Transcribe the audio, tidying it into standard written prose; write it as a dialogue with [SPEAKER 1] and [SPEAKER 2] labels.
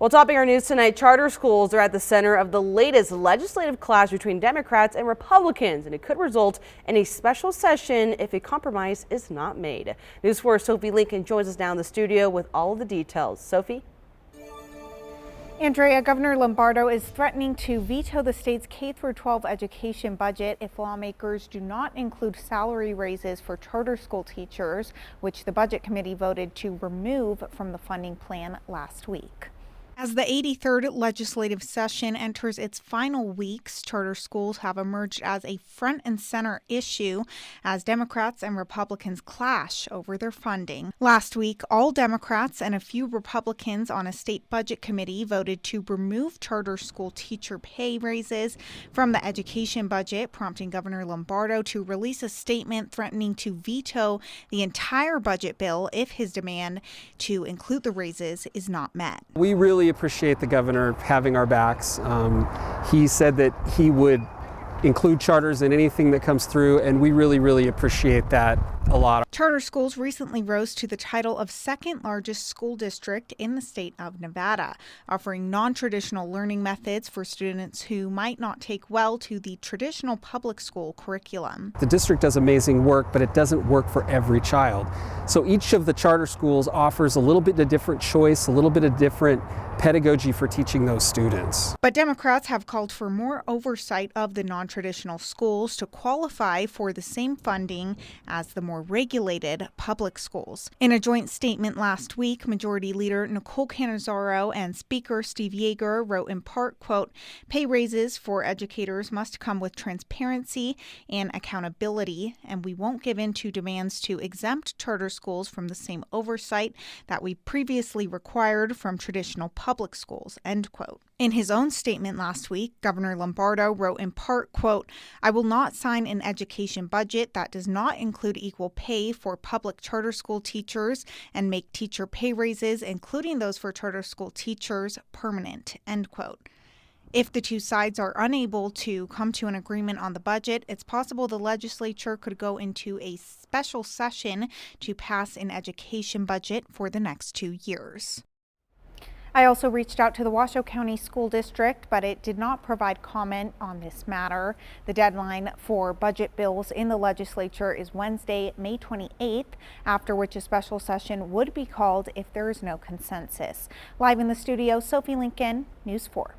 [SPEAKER 1] Well, topping our news tonight, charter schools are at the center of the latest legislative clash between Democrats and Republicans, and it could result in a special session if a compromise is not made. News 4's Sophie Lincoln joins us now in the studio with all of the details. Sophie?
[SPEAKER 2] Andrea, Governor Lombardo is threatening to veto the state's K-12 education budget if lawmakers do not include salary raises for charter school teachers, which the Budget Committee voted to remove from the funding plan last week. As the 83rd legislative session enters its final weeks, charter schools have emerged as a front and center issue as Democrats and Republicans clash over their funding. Last week, all Democrats and a few Republicans on a state budget committee voted to remove charter school teacher pay raises from the education budget, prompting Governor Lombardo to release a statement threatening to veto the entire budget bill if his demand to include the raises is not met.
[SPEAKER 3] We really appreciate the governor having our backs. He said that he would include charters in anything that comes through, and we really appreciate that a lot.
[SPEAKER 2] Charter schools recently rose to the title of second largest school district in the state of Nevada, offering non-traditional learning methods for students who might not take well to the traditional public school curriculum.
[SPEAKER 3] The district does amazing work, but it doesn't work for every child. So each of the charter schools offers a little bit of different choice, a little bit of different pedagogy for teaching those students.
[SPEAKER 2] But Democrats have called for more oversight of the non-traditional schools to qualify for the same funding as the more regulated public schools. In a joint statement last week, Majority Leader Nicole Cannizzaro and Speaker Steve Yeager wrote in part, quote, "Pay raises for educators must come with transparency and accountability, and we won't give in to demands to exempt charter schools from the same oversight that we previously required from traditional public schools," end quote. In his own statement last week, Governor Lombardo wrote in part, quote, "I will not sign an education budget that does not include equal pay for public charter school teachers and make teacher pay raises, including those for charter school teachers, permanent," end quote. If the two sides are unable to come to an agreement on the budget, it's possible the legislature could go into a special session to pass an education budget for the next 2 years. I also reached out to the Washoe County School District, but it did not provide comment on this matter. The deadline for budget bills in the legislature is Wednesday, May 28th, after which a special session would be called if there is no consensus. Live in the studio, Sophie Lincoln, News 4.